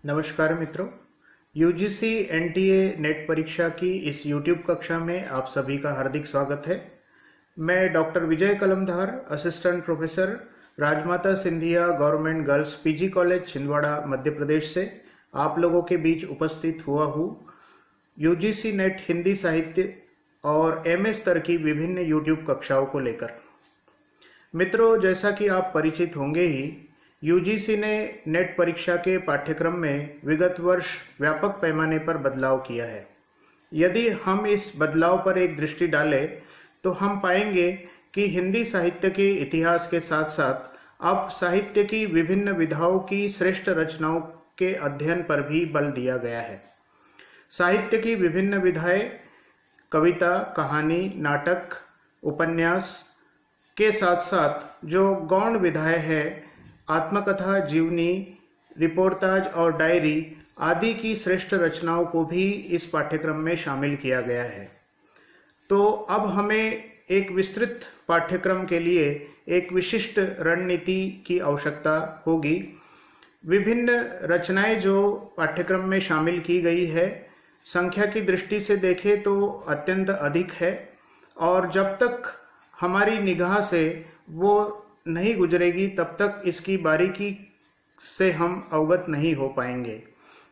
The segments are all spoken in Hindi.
नमस्कार मित्रों। यूजीसी एनटीए नेट परीक्षा की इस यूट्यूब कक्षा में आप सभी का हार्दिक स्वागत है। मैं doctor Vijay Kalamdhar, assistant professor, Rajmata Scindia government girls PG college Chhindwara Madhya Pradesh से आप लोगों के बीच उपस्थित हुआ हूँ यूजीसी नेट हिंदी साहित्य और एमए स्तर की विभिन्न यूट्यूब कक्षाओं को लेकर। मित्रों, जैसा कि आप परिचित होंगे ही, यूजीसी ने नेट परीक्षा के पाठ्यक्रम में विगत वर्ष व्यापक पैमाने पर बदलाव किया है। यदि हम इस बदलाव पर एक दृष्टि डालें तो हम पाएंगे कि हिंदी साहित्य के इतिहास के साथ साथ अब साहित्य की विभिन्न विधाओं की श्रेष्ठ रचनाओं के अध्ययन पर भी बल दिया गया है। साहित्य की विभिन्न विधाएं कविता, कहानी, नाटक, उपन्यास के साथ साथ जो गौण विधाएं हैं, आत्मकथा, जीवनी, रिपोर्टाज और डायरी आदि की श्रेष्ठ रचनाओं को भी इस पाठ्यक्रम में शामिल किया गया है। तो अब हमें एक विस्तृत पाठ्यक्रम के लिए एक विशिष्ट रणनीति की आवश्यकता होगी। विभिन्न रचनाएं जो पाठ्यक्रम में शामिल की गई है, संख्या की दृष्टि से देखें तो अत्यंत अधिक है और जब तक हमारी निगाह से वो नहीं गुजरेगी तब तक इसकी बारीकी से हम अवगत नहीं हो पाएंगे।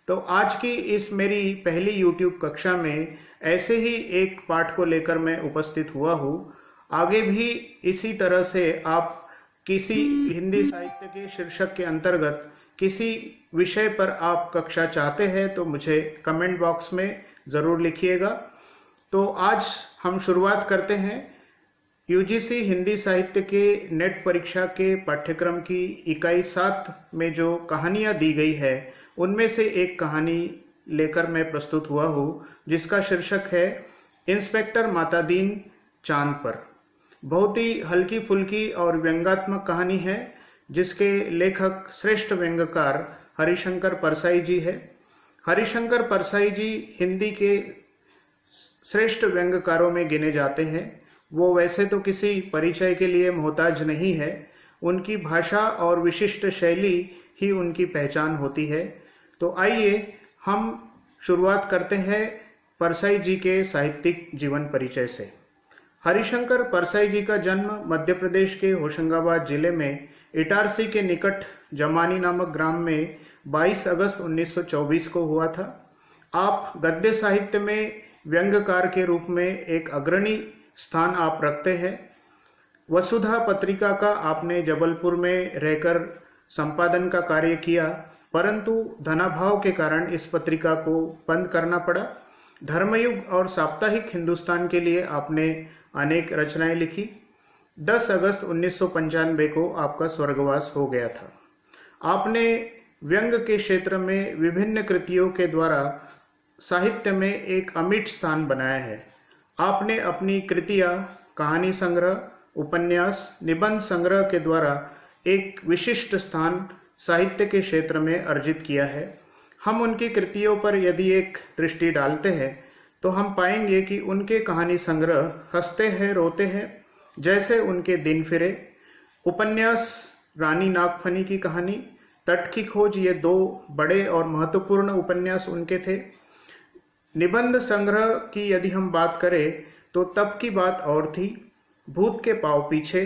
तो आज की इस मेरी पहली YouTube कक्षा में ऐसे ही एक पाठ को लेकर मैं उपस्थित हुआ हूँ। आगे भी इसी तरह से आप किसी हिंदी साहित्य के शीर्षक के अंतर्गत किसी विषय पर आप कक्षा चाहते हैं तो मुझे कमेंट बॉक्स में ज़रूर लिखिएगा। तो आज हम शुरुआत करते हैं यूजीसी हिंदी साहित्य के नेट परीक्षा के पाठ्यक्रम की इकाई 7 में जो कहानियां दी गई है, उनमें से एक कहानी लेकर मैं प्रस्तुत हुआ हूँ जिसका शीर्षक है इंस्पेक्टर मातादीन चांद पर। बहुत ही हल्की फुल्की और व्यंग्यात्मक कहानी है जिसके लेखक श्रेष्ठ व्यंग्यकार हरिशंकर परसाई जी है। हरिशंकर परसाई जी हिंदी के श्रेष्ठ व्यंग्यकारों में गिने जाते हैं। वो वैसे तो किसी परिचय के लिए मोहताज नहीं है, उनकी भाषा और विशिष्ट शैली ही उनकी पहचान होती है। तो आइए हम शुरुआत करते हैं परसाई जी के साहित्यिक जीवन परिचय से। हरिशंकर परसाई जी का जन्म मध्य प्रदेश के होशंगाबाद जिले में इटारसी के निकट जमानी नामक ग्राम में 22 अगस्त 1924 को हुआ था। आप गद्य साहित्य में व्यंग्यकार के रूप में एक अग्रणी स्थान आप रखते हैं। वसुधा पत्रिका का आपने जबलपुर में रहकर संपादन का कार्य किया, परंतु धनाभाव के कारण इस पत्रिका को बंद करना पड़ा। धर्मयुग और साप्ताहिक हिंदुस्तान के लिए आपने अनेक रचनाएं लिखी। 10 अगस्त 1995 को आपका स्वर्गवास हो गया था। आपने व्यंग्य के क्षेत्र में विभिन्न कृतियों के द्वारा साहित्य में एक अमिट स्थान बनाया है। आपने अपनी कृतियां, कहानी संग्रह, उपन्यास, निबंध संग्रह के द्वारा एक विशिष्ट स्थान साहित्य के क्षेत्र में अर्जित किया है। हम उनकी कृतियों पर यदि एक दृष्टि डालते हैं तो हम पाएंगे कि उनके कहानी संग्रह हंसते हैं रोते हैं जैसे उनके दिन फिरे, उपन्यास रानी नागफनी की कहानी, तट की खोज, ये 2 बड़े और महत्वपूर्ण उपन्यास उनके थे। निबंध संग्रह की यदि हम बात करें तो तब की बात और थी, भूत के पांव पीछे,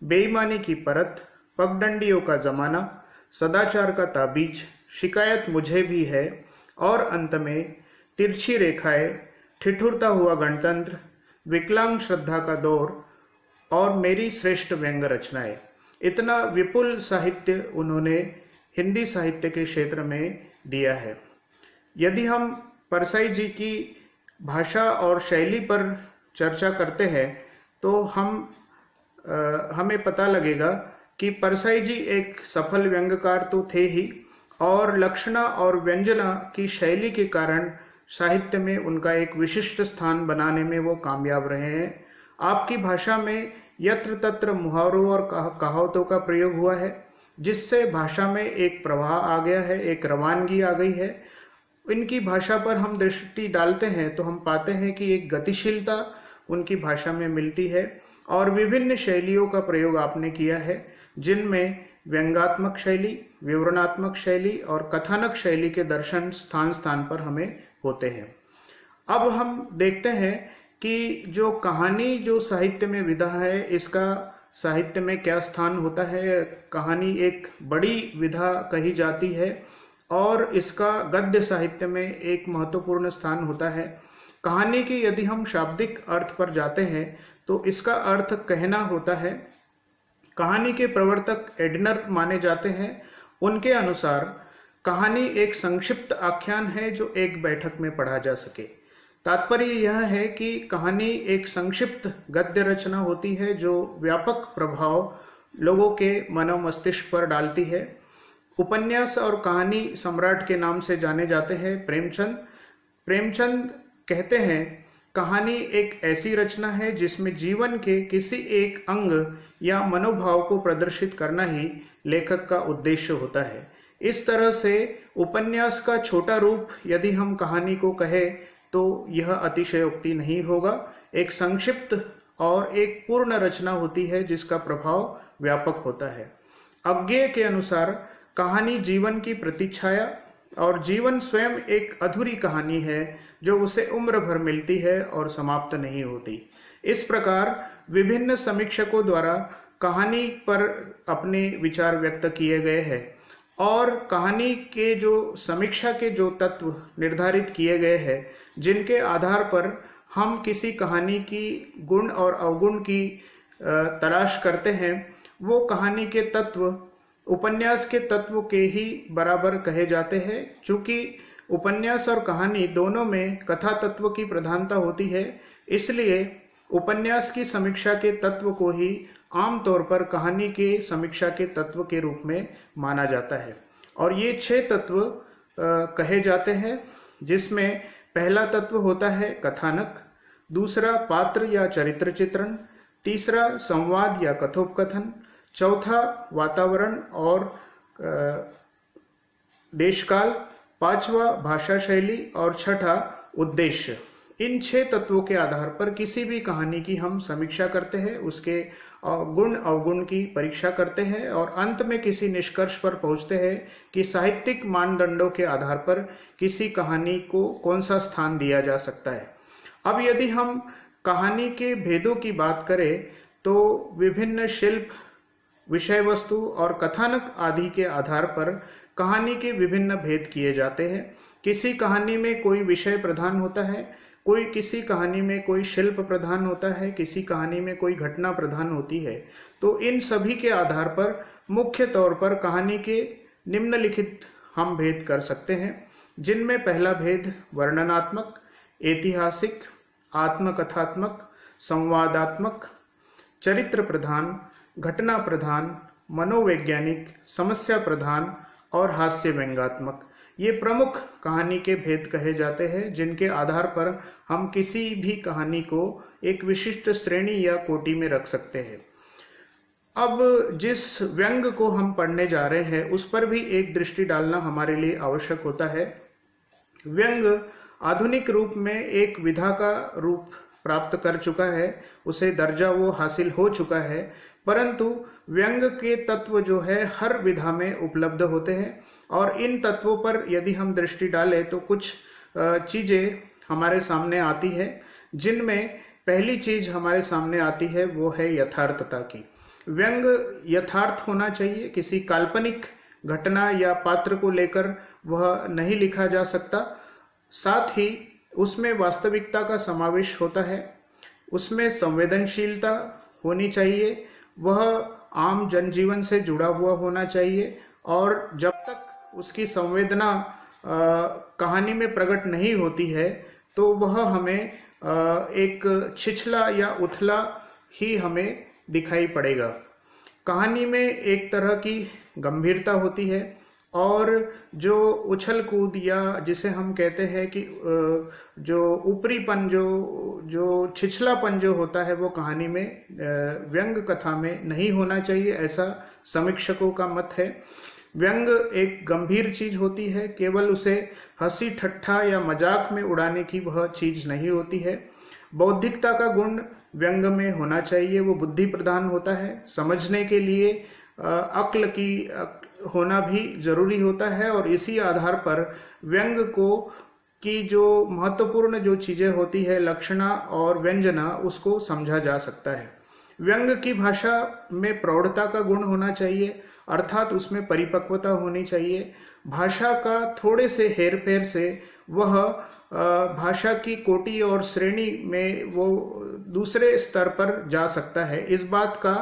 बेईमानी की परत, पगडंडियों का जमाना, सदाचार का ताबीज, शिकायत मुझे भी है और अंत में तिरछी रेखाएं, ठिठुरता हुआ गणतंत्र, विकलांग श्रद्धा का दौर और मेरी श्रेष्ठ व्यंग्य रचनाएं। इतना विपुल साहित्य उन्होंने हिंदी साहित्य के क्षेत्र में दिया है। यदि हम परसाई जी की भाषा और शैली पर चर्चा करते हैं तो हमें पता लगेगा कि परसाई जी एक सफल व्यंग्यकार तो थे ही और लक्षणा और व्यंजना की शैली के कारण साहित्य में उनका एक विशिष्ट स्थान बनाने में वो कामयाब रहे हैं। आपकी भाषा में यत्र तत्र मुहावरों और कहावतों का प्रयोग हुआ है जिससे भाषा में एक प्रवाह आ गया है, एक रवानगी आ गई है। इनकी भाषा पर हम दृष्टि डालते हैं तो हम पाते हैं कि एक गतिशीलता उनकी भाषा में मिलती है और विभिन्न शैलियों का प्रयोग आपने किया है जिनमें व्यंग्यात्मक शैली, विवरणात्मक शैली और कथानक शैली के दर्शन स्थान स्थान पर हमें होते हैं। अब हम देखते हैं कि जो कहानी जो साहित्य में विधा है, इसका साहित्य में क्या स्थान होता है। कहानी एक बड़ी विधा कही जाती है और इसका गद्य साहित्य में एक महत्वपूर्ण स्थान होता है। कहानी की यदि हम शाब्दिक अर्थ पर जाते हैं तो इसका अर्थ कहना होता है। कहानी के प्रवर्तक एडनर माने जाते हैं। उनके अनुसार कहानी एक संक्षिप्त आख्यान है जो एक बैठक में पढ़ा जा सके। तात्पर्य यह है कि कहानी एक संक्षिप्त गद्य रचना होती है जो व्यापक प्रभाव लोगों के मनो मस्तिष्क पर डालती है। उपन्यास और कहानी सम्राट के नाम से जाने जाते हैं प्रेमचंद कहते हैं, कहानी एक ऐसी रचना है जिसमें जीवन के किसी एक अंग या मनोभाव को प्रदर्शित करना ही लेखक का उद्देश्य होता है। इस तरह से उपन्यास का छोटा रूप यदि हम कहानी को कहें तो यह अतिशयोक्ति नहीं होगा। एक संक्षिप्त और एक पूर्ण रचना होती है जिसका प्रभाव व्यापक होता है। अज्ञेय के अनुसार कहानी जीवन की प्रतिच्छाया और जीवन स्वयं एक अधूरी कहानी है जो उसे उम्र भर मिलती है और समाप्त नहीं होती। इस प्रकार विभिन्न समीक्षकों द्वारा कहानी पर अपने विचार व्यक्त किए गए हैं और कहानी के जो समीक्षा के जो तत्व निर्धारित किए गए हैं जिनके आधार पर हम किसी कहानी की गुण और अवगुण की तलाश करते हैं, वो कहानी के तत्व उपन्यास के तत्व के ही बराबर कहे जाते हैं। चूंकि उपन्यास और कहानी दोनों में कथा तत्व की प्रधानता होती है, इसलिए उपन्यास की समीक्षा के तत्व को ही आमतौर पर कहानी के समीक्षा के तत्व के रूप में माना जाता है। और ये 6 तत्व कहे जाते हैं, जिसमें पहला तत्व होता है कथानक, दूसरा पात्र या चरित्र चित्रण, तीसरा संवाद या कथोपकथन, चौथा वातावरण और देशकाल, पांचवा भाषा शैली और छठा उद्देश्य। इन 6 तत्वों के आधार पर किसी भी कहानी की हम समीक्षा करते हैं, उसके गुण अवगुण की परीक्षा करते हैं और अंत में किसी निष्कर्ष पर पहुंचते हैं कि साहित्यिक मानदंडों के आधार पर किसी कहानी को कौन सा स्थान दिया जा सकता है। अब यदि हम कहानी के भेदों की बात करें तो विभिन्न शिल्प, विषय वस्तु और कथानक आदि के आधार पर कहानी के विभिन्न भेद किए जाते हैं। किसी कहानी में कोई विषय प्रधान होता है, किसी कहानी में कोई शिल्प प्रधान होता है, किसी कहानी में कोई घटना प्रधान होती है। तो इन सभी के आधार पर मुख्य तौर पर कहानी के निम्नलिखित हम भेद कर सकते हैं, जिनमें पहला भेद वर्णनात्मक, ऐतिहासिक, आत्मकथात्मक, संवादात्मक, चरित्र प्रधान, घटना प्रधान, मनोवैज्ञानिक, समस्या प्रधान और हास्य व्यंग्यात्मक, ये प्रमुख कहानी के भेद कहे जाते हैं, जिनके आधार पर हम किसी भी कहानी को एक विशिष्ट श्रेणी या कोटि में रख सकते हैं। अब जिस व्यंग को हम पढ़ने जा रहे हैं उस पर भी एक दृष्टि डालना हमारे लिए आवश्यक होता है। व्यंग आधुनिक रूप में एक विधा का रूप प्राप्त कर चुका है, उसे दर्जा वो हासिल हो चुका है, परंतु व्यंग के तत्व जो है हर विधा में उपलब्ध होते हैं और इन तत्वों पर यदि हम दृष्टि डालें तो कुछ चीजें हमारे सामने आती है, जिनमें पहली चीज हमारे सामने आती है वो है यथार्थता की। व्यंग यथार्थ होना चाहिए, किसी काल्पनिक घटना या पात्र को लेकर वह नहीं लिखा जा सकता। साथ ही उसमें वास्तविकता का समावेश होता है, उसमें संवेदनशीलता होनी चाहिए, वह आम जनजीवन से जुड़ा हुआ होना चाहिए और जब तक उसकी संवेदना कहानी में प्रकट नहीं होती है तो वह हमें एक छिछला या उथला ही हमें दिखाई पड़ेगा। कहानी में एक तरह की गंभीरता होती है और जो उछल कूद या जिसे हम कहते हैं कि जो ऊपरीपन, जो छिछलापन जो होता है वो कहानी में व्यंग कथा में नहीं होना चाहिए, ऐसा समीक्षकों का मत है। व्यंग एक गंभीर चीज होती है, केवल उसे हंसी ठट्ठा या मजाक में उड़ाने की वह चीज नहीं होती है। बौद्धिकता का गुण व्यंग में होना चाहिए, वो बुद्धि प्रधान होता है, समझने के लिए अक्ल की होना भी जरूरी होता है, और इसी आधार पर व्यंग को की जो महत्वपूर्ण जो चीजें होती है, लक्षणा और व्यंजना, उसको समझा जा सकता है। व्यंग की भाषा में प्रौढ़ता का गुण होना चाहिए, अर्थात उसमें परिपक्वता होनी चाहिए। भाषा का थोड़े से हेरफेर से वह भाषा की कोटि और श्रेणी में वो दूसरे स्तर पर जा सकता है। इस बात का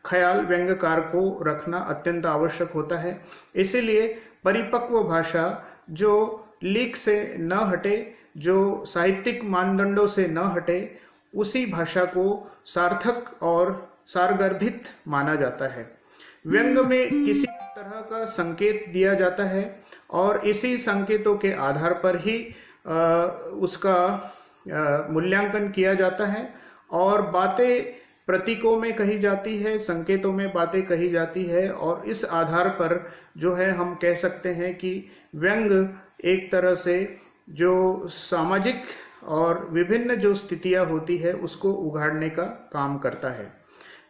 ख्याल व्यंग्यकार को रखना अत्यंत आवश्यक होता है। इसीलिए परिपक्व भाषा जो लीक से न हटे, जो साहित्यिक मानदंडों से न हटे, उसी भाषा को सार्थक और सारगर्भित माना जाता है। व्यंग में किसी तरह का संकेत दिया जाता है और इसी संकेतों के आधार पर ही उसका मूल्यांकन किया जाता है, और बातें प्रतीकों में कही जाती है, संकेतों में बातें कही जाती है, और इस आधार पर जो है हम कह सकते हैं कि व्यंग एक तरह से जो सामाजिक और विभिन्न जो स्थितियां होती है उसको उघाड़ने का काम करता है।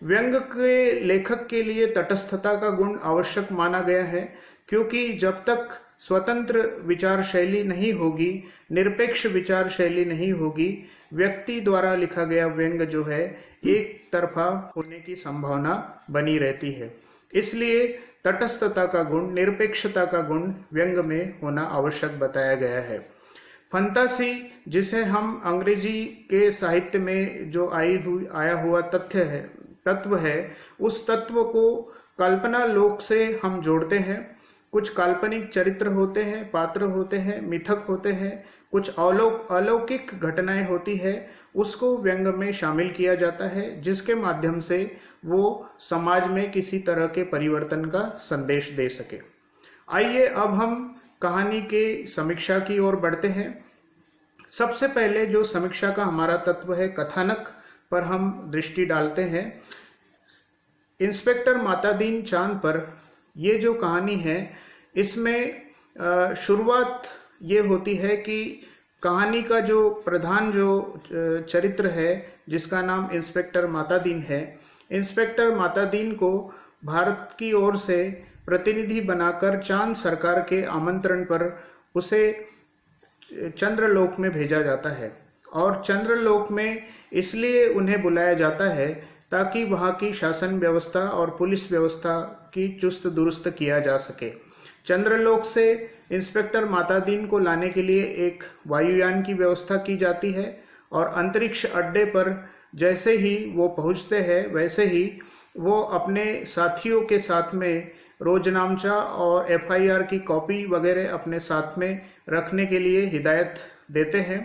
व्यंग के लेखक के लिए तटस्थता का गुण आवश्यक माना गया है, क्योंकि जब तक स्वतंत्र विचार शैली नहीं होगी, निरपेक्ष विचार शैली नहीं होगी, व्यक्ति द्वारा लिखा गया व्यंग जो है एक तरफा होने की संभावना बनी रहती है। इसलिए तटस्थता का गुण, निरपेक्षता का गुण व्यंग में होना आवश्यक बताया गया है। फंतासी, जिसे हम अंग्रेजी के साहित्य में जो आया हुआ तत्व है, उस तत्व को कल्पना लोक से हम जोड़ते हैं। कुछ काल्पनिक चरित्र होते हैं, पात्र होते हैं, मिथक होते हैं, कुछ अलौकिक घटनाएं होती है, उसको व्यंग में शामिल किया जाता है, जिसके माध्यम से वो समाज में किसी तरह के परिवर्तन का संदेश दे सके। आइए अब हम कहानी के समीक्षा की ओर बढ़ते हैं। सबसे पहले जो समीक्षा का हमारा तत्व है, कथानक पर हम दृष्टि डालते हैं। इंस्पेक्टर मातादीन चांद पर ये जो कहानी है, इसमें शुरुआत ये होती है कि कहानी का जो प्रधान जो चरित्र है, जिसका नाम इंस्पेक्टर मातादीन है, इंस्पेक्टर मातादीन को भारत की ओर से प्रतिनिधि बनाकर चांद सरकार के आमंत्रण पर उसे चंद्रलोक में भेजा जाता है। और चंद्रलोक में इसलिए उन्हें बुलाया जाता है ताकि वहां की शासन व्यवस्था और पुलिस व्यवस्था की चुस्त दुरुस्त किया जा सके। चंद्रलोक से इंस्पेक्टर मातादीन को लाने के लिए एक वायुयान की व्यवस्था की जाती है, और अंतरिक्ष अड्डे पर जैसे ही वो पहुंचते हैं, वैसे ही वो अपने साथियों के साथ में रोजनामचा और FIR की कॉपी वगैरह अपने साथ में रखने के लिए हिदायत देते हैं।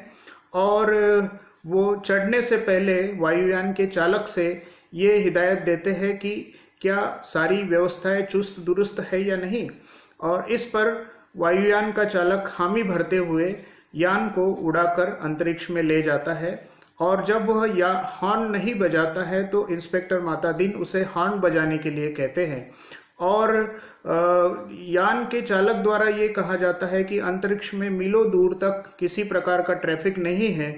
और वो चढ़ने से पहले वायुयान के चालक से ये हिदायत देते हैं कि क्या सारी व्यवस्थाएं चुस्त दुरुस्त है या नहीं, और इस पर वायुयान का चालक हामी भरते हुए यान को उड़ाकर अंतरिक्ष में ले जाता है। और जब वह हॉर्न नहीं बजाता है तो इंस्पेक्टर मातादीन उसे हॉर्न बजाने के लिए कहते हैं, और यान के चालक द्वारा ये कहा जाता है कि अंतरिक्ष में मीलों दूर तक किसी प्रकार का ट्रैफिक नहीं है,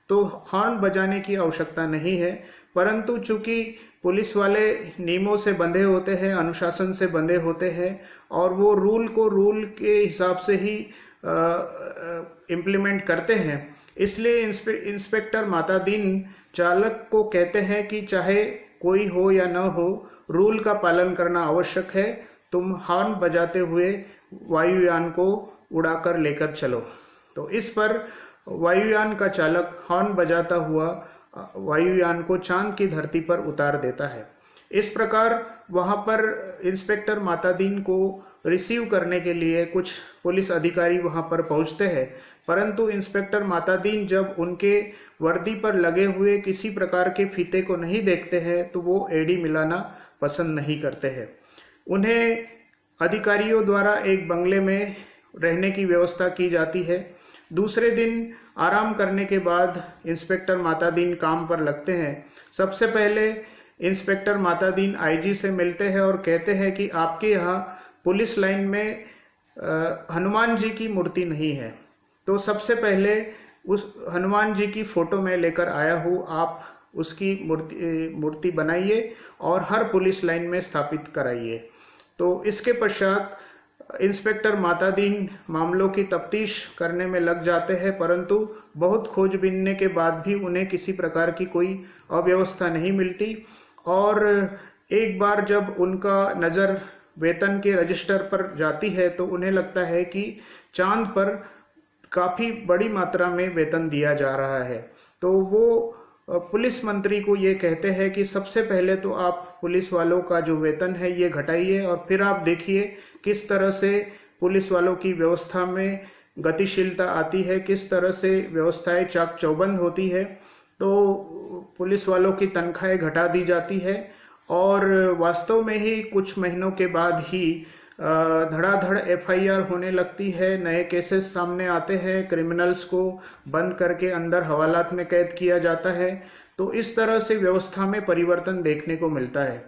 तो हॉर्न बजाने की आवश्यकता नहीं है। परंतु चूंकि पुलिस वाले नियमों से बंधे होते हैं, अनुशासन से बंधे होते हैं, और वो रूल के हिसाब से ही इम्प्लीमेंट करते हैं, इसलिए इंस्पेक्टर मातादीन चालक को कहते हैं कि चाहे कोई हो या न हो, रूल का पालन करना आवश्यक है। तुम हॉर्न बजाते हुए वायुयान को उड़ाकर लेकर चलो। तो इस पर वायुयान का चालक हॉर्न बजाता हुआ वायुयान को चांद की धरती पर उतार देता है। इस प्रकार वहां पर इंस्पेक्टर मातादीन को रिसीव करने के लिए कुछ पुलिस अधिकारी वहां पर पहुंचते हैं, परंतु इंस्पेक्टर मातादीन जब उनके वर्दी पर लगे हुए किसी प्रकार के फीते को नहीं देखते हैं तो वो एड़ी मिलाना पसंद नहीं करते हैं। उन्हें अधिकारियों द्वारा एक बंगले में रहने की व्यवस्था की जाती है। दूसरे दिन आराम करने के बाद इंस्पेक्टर मातादीन काम पर लगते हैं। सबसे पहले इंस्पेक्टर मातादीन IG से मिलते हैं और कहते हैं कि आपके यहाँ पुलिस लाइन में हनुमान जी की मूर्ति नहीं है, तो सबसे पहले उस हनुमान जी की फोटो में लेकर आया हूँ, आप उसकी मूर्ति बनाइए और हर पुलिस लाइन में स्थापित कराइए। तो इसके पश्चात इंस्पेक्टर मातादीन मामलों की तफ्तीश करने में लग जाते हैं, परंतु बहुत खोजबीन के बाद भी उन्हें किसी प्रकार की कोई अव्यवस्था नहीं मिलती। और एक बार जब उनका नज़र वेतन के रजिस्टर पर जाती है तो उन्हें लगता है कि चांद पर काफ़ी बड़ी मात्रा में वेतन दिया जा रहा है। तो वो पुलिस मंत्री को ये कहते हैं कि सबसे पहले तो आप पुलिस वालों का जो वेतन है ये घटाइए और फिर आप देखिए किस तरह से पुलिस वालों की व्यवस्था में गतिशीलता आती है, किस तरह से व्यवस्थाएं चाक चौबंद होती है। तो पुलिस वालों की तनख्वाहें घटा दी जाती है और वास्तव में ही कुछ महीनों के बाद ही धड़ाधड़ एफआईआर होने लगती है, नए केसेस सामने आते हैं, क्रिमिनल्स को बंद करके अंदर हवालात में कैद किया जाता है। तो इस तरह से व्यवस्था में परिवर्तन देखने को मिलता है।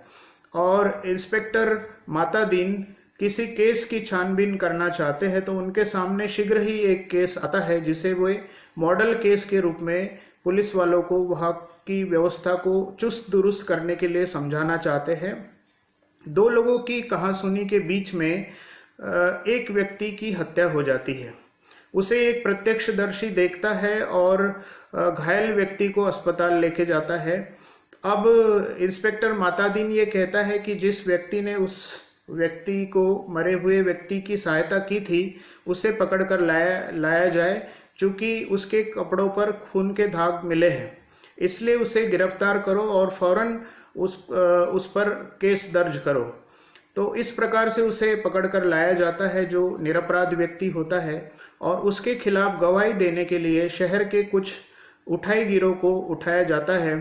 और इंस्पेक्टर मातादीन किसी केस की छानबीन करना चाहते हैं तो उनके सामने शीघ्र ही एक केस आता है जिसे वे मॉडल केस के रूप में पुलिस वालों को वहां की व्यवस्था को चुस्त दुरुस्त करने के लिए समझाना चाहते हैं। दो लोगों की कहासुनी के बीच में एक व्यक्ति की हत्या हो जाती है। उसे एक प्रत्यक्षदर्शी देखता है और घायल व्यक्ति को अस्पताल लेके जाता है। अब इंस्पेक्टर मातादीन ये कहता है कि जिस व्यक्ति ने उस व्यक्ति को, मरे हुए व्यक्ति की सहायता की थी, उसे पकड़कर लाया जाए। चूंकि उसके कपड़ों पर खून के दाग मिले हैं, इसलिए उसे गिरफ्तार करो और फौरन उस पर केस दर्ज करो। तो इस प्रकार से उसे पकड़कर लाया जाता है जो निरपराध व्यक्ति होता है, और उसके खिलाफ गवाही देने के लिए शहर के कुछ उठाई गिरोह को उठाया जाता है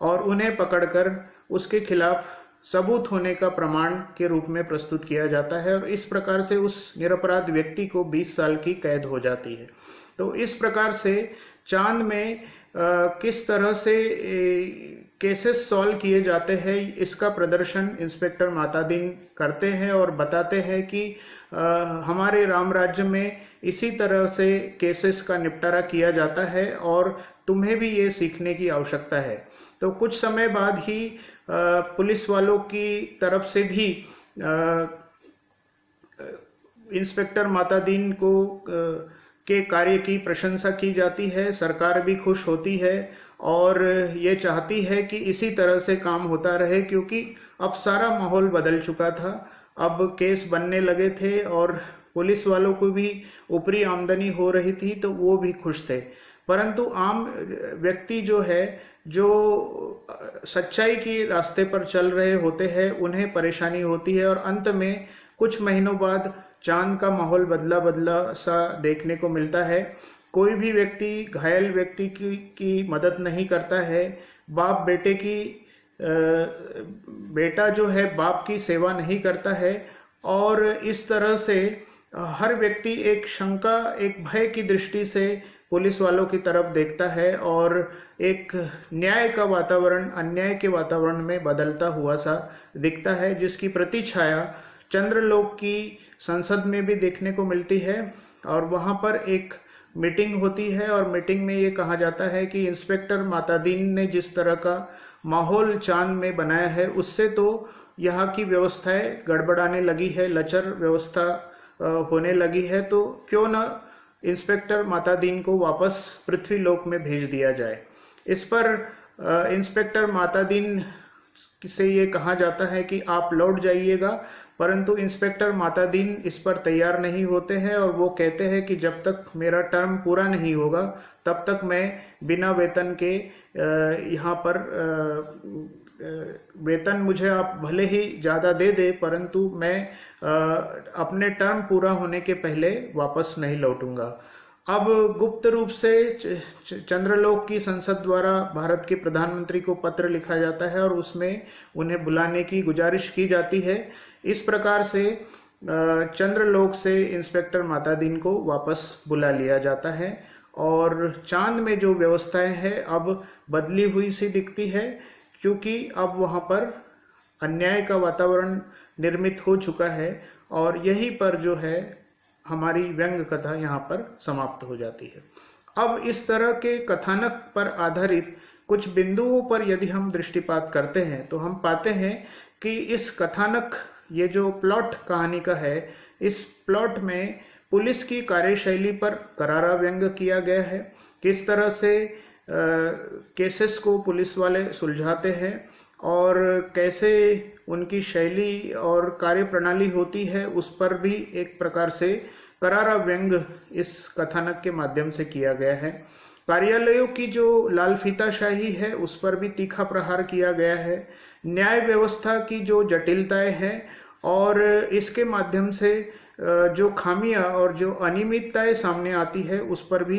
और उन्हें पकड़कर उसके खिलाफ सबूत होने का प्रमाण के रूप में प्रस्तुत किया जाता है। और इस प्रकार से उस निरपराध व्यक्ति को 20 साल की कैद हो जाती है। तो इस प्रकार से चांद में किस तरह से केसेस सॉल्व किए जाते हैं, इसका प्रदर्शन इंस्पेक्टर मातादीन करते हैं और बताते हैं कि हमारे राम राज्य में इसी तरह से केसेस का निपटारा किया जाता है और तुम्हें भी ये सीखने की आवश्यकता है। तो कुछ समय बाद ही पुलिस वालों की तरफ से भी इंस्पेक्टर मातादीन को के कार्य की प्रशंसा की जाती है। सरकार भी खुश होती है और ये चाहती है कि इसी तरह से काम होता रहे, क्योंकि अब सारा माहौल बदल चुका था। अब केस बनने लगे थे और पुलिस वालों को भी ऊपरी आमदनी हो रही थी, तो वो भी खुश थे। परंतु आम व्यक्ति जो है, जो सच्चाई के रास्ते पर चल रहे होते हैं, उन्हें परेशानी होती है और अंत में कुछ महीनों बाद चांद का माहौल बदला बदला सा देखने को मिलता है। कोई भी व्यक्ति घायल व्यक्ति की मदद नहीं करता है। बाप बेटे की बेटा जो है बाप की सेवा नहीं करता है, और इस तरह से हर व्यक्ति एक शंका, एक भय की दृष्टि से पुलिस वालों की तरफ देखता है और एक न्याय का वातावरण अन्याय के वातावरण में बदलता हुआ सा दिखता है, जिसकी प्रतिछाया चंद्रलोक की संसद में भी देखने को मिलती है। और वहां पर एक मीटिंग होती है और मीटिंग में ये कहा जाता है कि इंस्पेक्टर मातादीन ने जिस तरह का माहौल चांद में बनाया है, उससे तो यहाँ की व्यवस्थाएं गड़बड़ाने लगी है, लचर व्यवस्था होने लगी है। तो क्यों न इंस्पेक्टर मातादीन को वापस पृथ्वी लोक में भेज दिया जाए। इस पर इंस्पेक्टर मातादीन से ये कहा जाता है कि आप लौट जाइएगा, परंतु इंस्पेक्टर मातादीन इस पर तैयार नहीं होते हैं और वो कहते हैं कि जब तक मेरा टर्म पूरा नहीं होगा तब तक मैं बिना वेतन के यहाँ पर वेतन मुझे आप भले ही ज़्यादा दे दे, परंतु मैं अपने टर्म पूरा होने के पहले वापस नहीं लौटूंगा। अब गुप्त रूप से चंद्रलोक की संसद द्वारा भारत के प्रधानमंत्री को पत्र लिखा जाता है और उसमें उन्हें बुलाने की गुजारिश की जाती है। इस प्रकार से चंद्रलोक से इंस्पेक्टर मातादीन को वापस बुला लिया जाता है और चांद में जो व्यवस्थाएं हैं अब बदली हुई सी दिखती है, क्योंकि अब वहां पर अन्याय का वातावरण निर्मित हो चुका है। और यहीं पर जो है हमारी व्यंग कथा यहाँ पर समाप्त हो जाती है। अब इस तरह के कथानक पर आधारित कुछ बिंदुओं पर यदि हम दृष्टिपात करते हैं तो हम पाते हैं कि इस कथानक ये जो प्लॉट कहानी का है, इस प्लॉट में पुलिस की कार्यशैली पर करारा व्यंग किया गया है। किस तरह से केसेस को पुलिस वाले सुलझाते हैं और कैसे उनकी शैली और कार्य प्रणाली होती है, उस पर भी एक प्रकार से करारा व्यंग इस कथानक के माध्यम से किया गया है। कार्यालयों की जो लाल फीताशाही है, उस पर भी तीखा प्रहार किया गया है। न्याय व्यवस्था की जो जटिलताएं हैं और इसके माध्यम से जो खामियां और जो अनियमितताएं सामने आती है, उस पर भी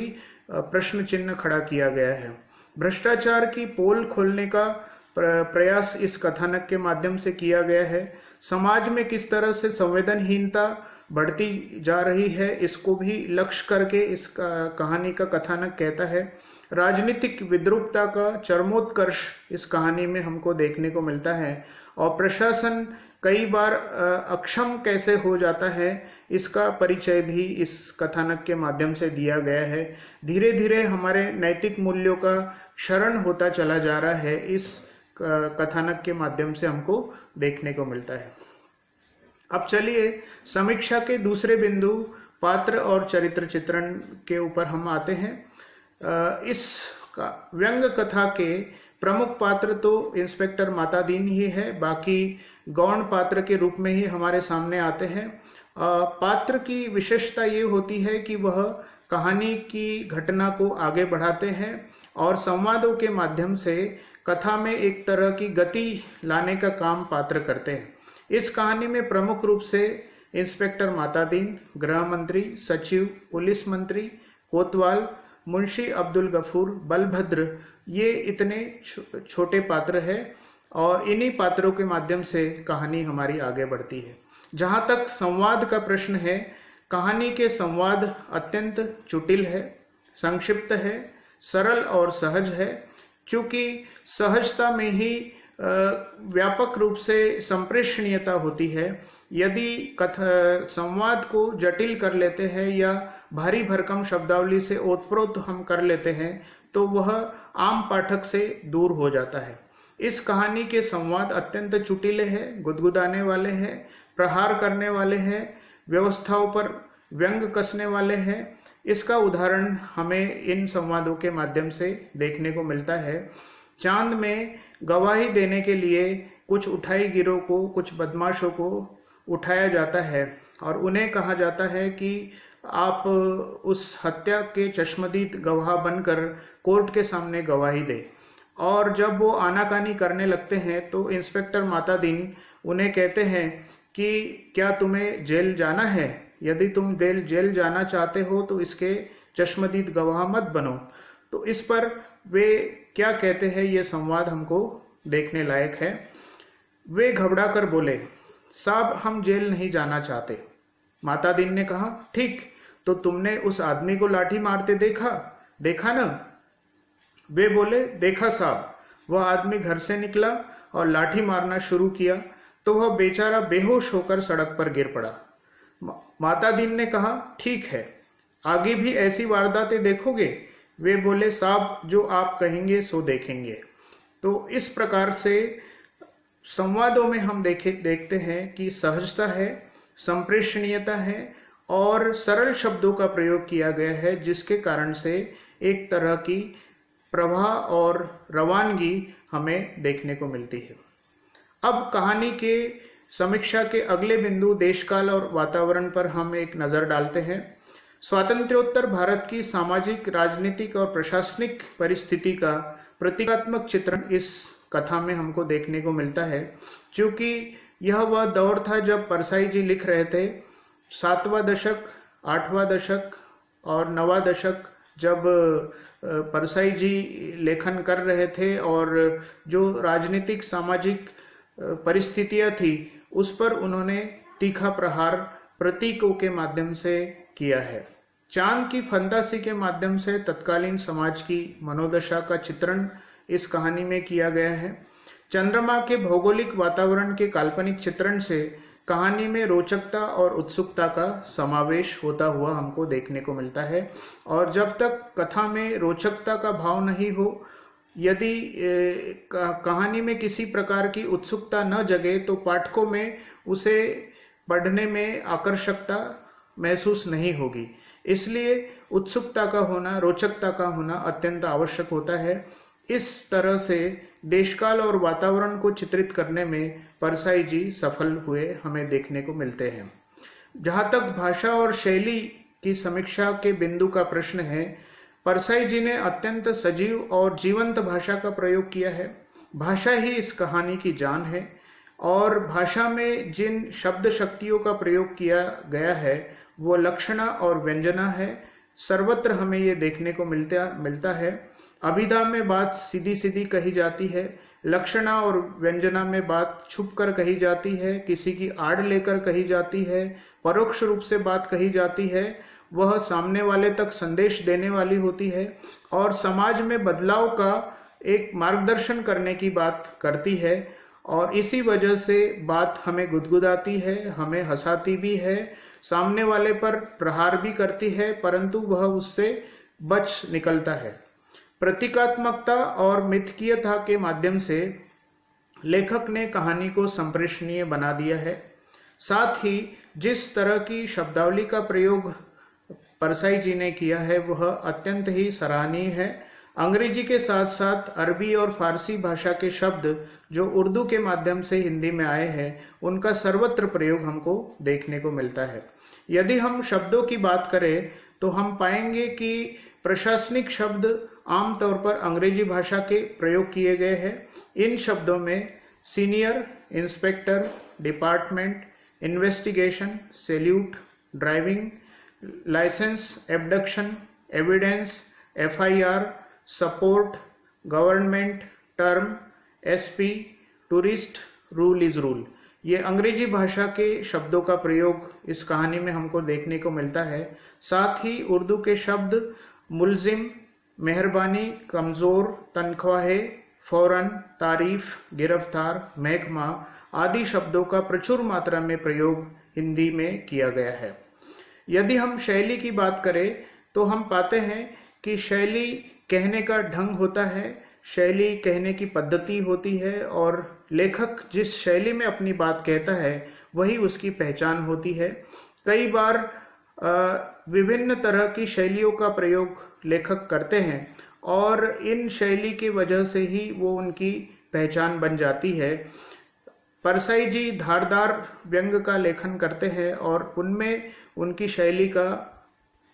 प्रश्न चिन्ह खड़ा किया गया है। भ्रष्टाचार की पोल खोलने का प्रयास इस कथानक के माध्यम से किया गया है। समाज में किस तरह से संवेदनहीनता बढ़ती जा रही है, इसको भी लक्ष्य करके इस कहानी का कथानक कहता है। राजनीतिक विद्रूपता का चरमोत्कर्ष इस कहानी में हमको देखने को मिलता है और प्रशासन कई बार अक्षम कैसे हो जाता है, इसका परिचय भी इस कथानक के माध्यम से दिया गया है। धीरे धीरे हमारे नैतिक मूल्यों का क्षरण होता चला जा रहा है, इस कथानक के माध्यम से हमको देखने को मिलता है। अब चलिए समीक्षा के दूसरे बिंदु पात्र और चरित्र चित्रण के ऊपर हम आते हैं। इस व्यंग कथा के प्रमुख पात्र तो इंस्पेक्टर मातादीन ही है, बाकी गौण पात्र के रूप में ही हमारे सामने आते हैं। पात्र की विशेषता ये होती है कि वह कहानी की घटना को आगे बढ़ाते हैं और संवादों के माध्यम से कथा में एक तरह की गति लाने का काम पात्र करते हैं। इस कहानी में प्रमुख रूप से इंस्पेक्टर मातादीन, गृह मंत्री, सचिव, पुलिस मंत्री, कोतवाल, मुंशी अब्दुल गफूर, बलभद्र, ये इतने छोटे पात्र हैं और इन्हीं पात्रों के माध्यम से कहानी हमारी आगे बढ़ती है। जहाँ तक संवाद का प्रश्न है, कहानी के संवाद अत्यंत कुटिल है, संक्षिप्त है, सरल और सहज है। क्योंकि सहजता में ही व्यापक रूप से संप्रेषणीयता होती है। यदि संवाद को जटिल कर लेते हैं या भारी भरकम शब्दावली से ओतप्रोत हम कर लेते हैं, तो वह आम पाठक से दूर हो जाता है। इस कहानी के संवाद अत्यंत चुटीले हैं, गुदगुदाने वाले हैं, प्रहार करने वाले हैं, व्यवस्थाओं पर व्यंग कसने वाले हैं। इसका उदाहरण हमें इन संवादों के माध्यम से देखने को मिलता है। चांद में गवाही देने के लिए कुछ उठाई गिरोह को, कुछ बदमाशों को उठाया जाता है और उन्हें कहा जाता है कि आप उस हत्या के चश्मदीद गवाह बनकर कोर्ट के सामने गवाही दें। और जब वो आनाकानी करने लगते हैं तो इंस्पेक्टर मातादीन उन्हें कहते हैं कि क्या तुम्हें जेल जाना है? यदि तुम जेल जाना चाहते हो तो इसके चश्मदीद गवाह मत बनो। तो इस पर वे क्या कहते हैं, ये संवाद हमको देखने लायक है। वे घबरा कर बोले, साहब हम जेल नहीं जाना चाहते। मातादीन ने कहा, ठीक, तो तुमने उस आदमी को लाठी मारते देखा ना? वे बोले, देखा साहब। वह आदमी घर से निकला और लाठी मारना शुरू किया तो वह बेचारा बेहोश होकर सड़क पर गिर पड़ा। मातादीन ने कहा, ठीक है, आगे भी ऐसी वारदातें देखोगे? वे बोले, साहब जो आप कहेंगे सो देखेंगे। तो इस प्रकार से संवादों में हम देखते हैं कि सहजता है, संप्रेषणीयता है और सरल शब्दों का प्रयोग किया गया है, जिसके कारण से एक तरह की प्रवाह और रवानगी हमें देखने को मिलती है। अब कहानी के समीक्षा के अगले बिंदु देशकाल और वातावरण पर हम एक नजर डालते हैं। स्वातंत्र्योत्तर भारत की सामाजिक, राजनीतिक और प्रशासनिक परिस्थिति का प्रतीकात्मक चित्रण इस कथा में हमको देखने को मिलता है। क्योंकि यह वह दौर था जब परसाई जी लिख रहे थे। 7वां दशक, 8वां दशक और 9वां दशक जब परसाई जी लेखन कर रहे थे और जो राजनीतिक सामाजिक परिस्थितियां थी उस पर उन्होंने तीखा प्रहार प्रतीकों के माध्यम से किया है। चांद की फंतासी के माध्यम से तत्कालीन समाज की मनोदशा का चित्रण इस कहानी में किया गया है। चंद्रमा के भौगोलिक वातावरण के काल्पनिक चित्रण से कहानी में रोचकता और उत्सुकता का समावेश होता हुआ हमको देखने को मिलता है। और जब तक कथा में रोचकता का भाव नहीं हो, यदि कहानी में किसी प्रकार की उत्सुकता न जगे तो पाठकों में उसे पढ़ने में आकर्षकता महसूस नहीं होगी। इसलिए उत्सुकता का होना, रोचकता का होना अत्यंत आवश्यक होता है। इस तरह से देशकाल और वातावरण को चित्रित करने में परसाई जी सफल हुए हमें देखने को मिलते हैं। जहाँ तक भाषा और शैली की समीक्षा के बिंदु का प्रश्न है, परसाई जी ने अत्यंत सजीव और जीवंत भाषा का प्रयोग किया है। भाषा ही इस कहानी की जान है और भाषा में जिन शब्द शक्तियों का प्रयोग किया गया है वो लक्षणा और व्यंजना है। सर्वत्र हमें ये देखने को मिलता है। अभिधा में बात सीधी सीधी कही जाती है, लक्षणा और व्यंजना में बात छुप कर कही जाती है, किसी की आड़ लेकर कही जाती है, परोक्ष रूप से बात कही जाती है, वह सामने वाले तक संदेश देने वाली होती है और समाज में बदलाव का एक मार्गदर्शन करने की बात करती है। और इसी वजह से बात हमें गुदगुदाती है, हमें हंसाती भी है, सामने वाले पर प्रहार भी करती है, परंतु वह उससे बच निकलता है। प्रतीकात्मकता और मिथकीयता के माध्यम से लेखक ने कहानी को संप्रेषणीय बना दिया है। साथ ही जिस तरह की शब्दावली का प्रयोग परसाई जी ने किया है वह अत्यंत ही सराहनीय है। अंग्रेजी के साथ साथ अरबी और फारसी भाषा के शब्द जो उर्दू के माध्यम से हिंदी में आए हैं उनका सर्वत्र प्रयोग हमको देखने को मिलता है। यदि हम शब्दों की बात करें तो हम पाएंगे कि प्रशासनिक शब्द आमतौर पर अंग्रेजी भाषा के प्रयोग किए गए हैं। इन शब्दों में senior, inspector, department, investigation, salute, driving licence, abduction, evidence, FIR, support, government, term, SP, tourist, rule is rule, ये अंग्रेजी भाषा के शब्दों का प्रयोग इस कहानी में हमको देखने को मिलता है। साथ ही उर्दू के शब्द मुल्जिम, मेहरबानी, कमजोर, तनख्वाहे, फौरन, तारीफ, गिरफ्तार, महकमा आदि शब्दों का प्रचुर मात्रा में प्रयोग हिंदी में किया गया है। यदि हम शैली की बात करें तो हम पाते हैं कि शैली कहने का ढंग होता है, शैली कहने की पद्धति होती है और लेखक जिस शैली में अपनी बात कहता है वही उसकी पहचान होती है। कई बार विभिन्न तरह की शैलियों का प्रयोग लेखक करते हैं और इन शैली की वजह से ही वो उनकी पहचान बन जाती है। परसाई जी धारदार व्यंग का लेखन करते हैं और उनमें उनकी शैली का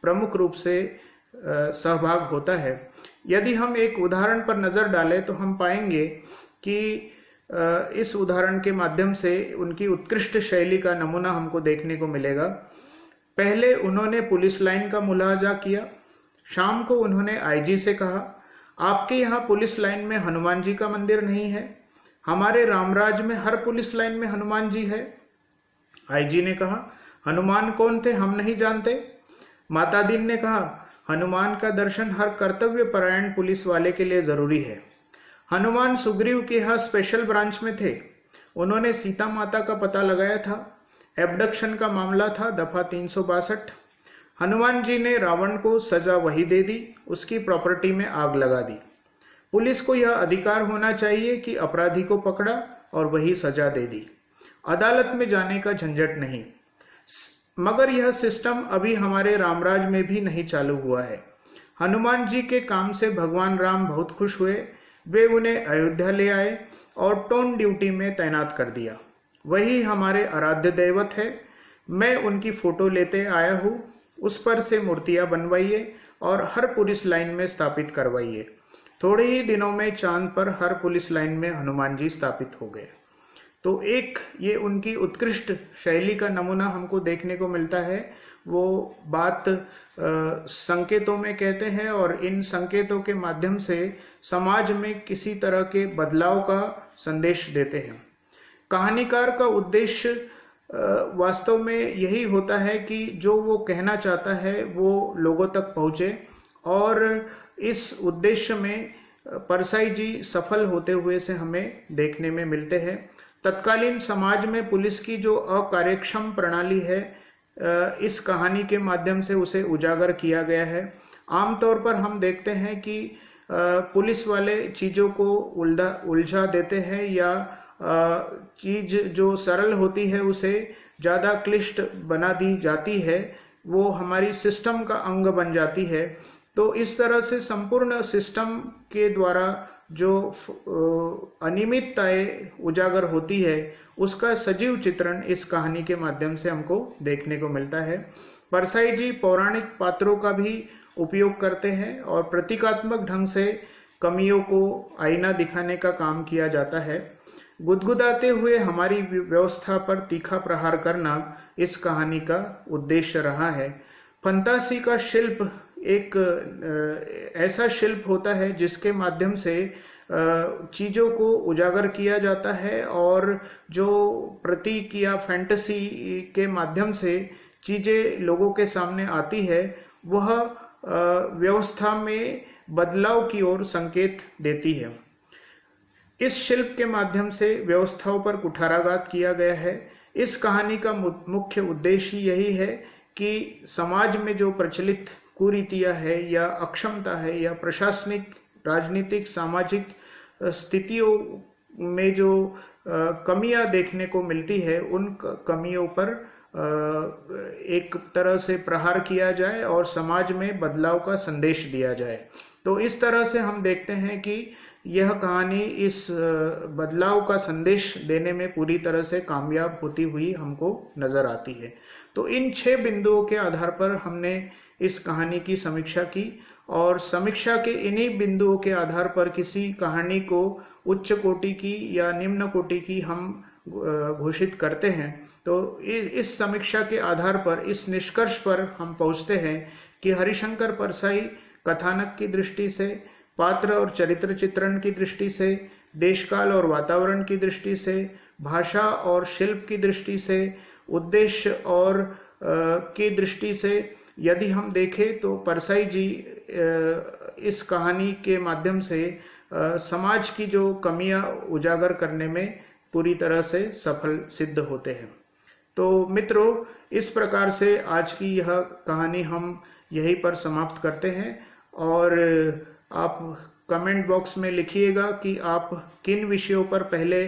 प्रमुख रूप से सहभाग होता है। यदि हम एक उदाहरण पर नजर डालें तो हम पाएंगे कि इस उदाहरण के माध्यम से उनकी उत्कृष्ट शैली का नमूना हमको देखने को मिलेगा। पहले उन्होंने पुलिस लाइन का मुलाहाजा किया। शाम को उन्होंने IG से कहा, आपके यहाँ पुलिस लाइन में हनुमान जी का मंदिर नहीं है? हमारे रामराज में हर पुलिस लाइन में हनुमान जी है। IG ने कहा, हनुमान कौन थे हम नहीं जानते। मातादीन ने कहा, हनुमान का दर्शन हर कर्तव्य परायण पुलिस वाले के लिए जरूरी है। हनुमान सुग्रीव के यहाँ स्पेशल ब्रांच में थे। उन्होंने सीता माता का पता लगाया था। एबडक्शन का मामला था, दफा 362। हनुमान जी ने रावण को सजा वही दे दी, उसकी प्रॉपर्टी में आग लगा दी। पुलिस को यह अधिकार होना चाहिए कि अपराधी को पकड़ा और वही सजा दे दी, अदालत में जाने का झंझट नहीं। मगर यह सिस्टम अभी हमारे रामराज में भी नहीं चालू हुआ है। हनुमान जी के काम से भगवान राम बहुत खुश हुए। वे उन्हें अयोध्या ले आए और टोन ड्यूटी में तैनात कर दिया। वही हमारे आराध्य दैवत है। मैं उनकी फोटो लेते आया हूँ। उस पर से मूर्तियां बनवाइए और हर पुलिस लाइन में स्थापित करवाइए। थोड़े ही दिनों में चांद पर हर पुलिस लाइन में हनुमान जी स्थापित हो गए। तो एक ये उनकी उत्कृष्ट शैली का नमूना हमको देखने को मिलता है। वो बात संकेतों में कहते हैं और इन संकेतों के माध्यम से समाज में किसी तरह के बदलाव का संदेश देते हैं। कहानीकार का उद्देश्य वास्तव में यही होता है कि जो वो कहना चाहता है वो लोगों तक पहुंचे और इस उद्देश्य में परसाई जी सफल होते हुए से हमें देखने में मिलते हैं। तत्कालीन समाज में पुलिस की जो अकार्यक्षम प्रणाली है इस कहानी के माध्यम से उसे उजागर किया गया है। आमतौर पर हम देखते हैं कि पुलिस वाले चीज़ों को उलझा देते हैं या चीज जो सरल होती है उसे ज़्यादा क्लिष्ट बना दी जाती है, वो हमारी सिस्टम का अंग बन जाती है। तो इस तरह से संपूर्ण सिस्टम के द्वारा जो अनियमितताएं उजागर होती है उसका सजीव चित्रण इस कहानी के माध्यम से हमको देखने को मिलता है। परसाई जी पौराणिक पात्रों का भी उपयोग करते हैं और प्रतीकात्मक ढंग से कमियों को आईना दिखाने का काम किया जाता है। गुदगुदाते हुए हमारी व्यवस्था पर तीखा प्रहार करना इस कहानी का उद्देश्य रहा है। फंतासी का शिल्प एक ऐसा शिल्प होता है जिसके माध्यम से चीज़ों को उजागर किया जाता है और जो प्रतीक या फैंटेसी के माध्यम से चीज़ें लोगों के सामने आती है वह व्यवस्था में बदलाव की ओर संकेत देती है। इस शिल्प के माध्यम से व्यवस्थाओं पर कुठाराघात किया गया है। इस कहानी का मुख्य उद्देश्य यही है कि समाज में जो प्रचलित कुरीतियां है या अक्षमता है या प्रशासनिक, राजनीतिक, सामाजिक स्थितियों में जो कमियां देखने को मिलती है उन कमियों पर एक तरह से प्रहार किया जाए और समाज में बदलाव का संदेश दिया जाए। तो इस तरह से हम देखते हैं कि यह कहानी इस बदलाव का संदेश देने में पूरी तरह से कामयाब होती हुई हमको नजर आती है। तो इन 6 बिंदुओं के आधार पर हमने इस कहानी की समीक्षा की और समीक्षा के इन्हीं बिंदुओं के आधार पर किसी कहानी को उच्च कोटि की या निम्न कोटि की हम घोषित करते हैं। तो इस समीक्षा के आधार पर इस निष्कर्ष पर हम पहुंचते हैं कि हरिशंकर परसाई कथानक की दृष्टि से, पात्र और चरित्र चित्रण की दृष्टि से, देशकाल और वातावरण की दृष्टि से, भाषा और शिल्प की दृष्टि से, उद्देश्य और की दृष्टि से यदि हम देखें तो परसाई जी इस कहानी के माध्यम से समाज की जो कमियां उजागर करने में पूरी तरह से सफल सिद्ध होते हैं। तो मित्रों, इस प्रकार से आज की यह कहानी हम यहीं पर समाप्त करते हैं और आप कमेंट बॉक्स में लिखिएगा कि आप किन विषयों पर पहले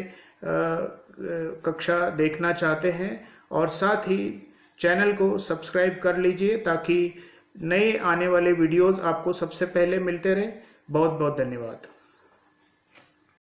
कक्षा देखना चाहते हैं और साथ ही चैनल को सब्सक्राइब कर लीजिए ताकि नए आने वाले वीडियोस आपको सबसे पहले मिलते रहे। बहुत बहुत धन्यवाद।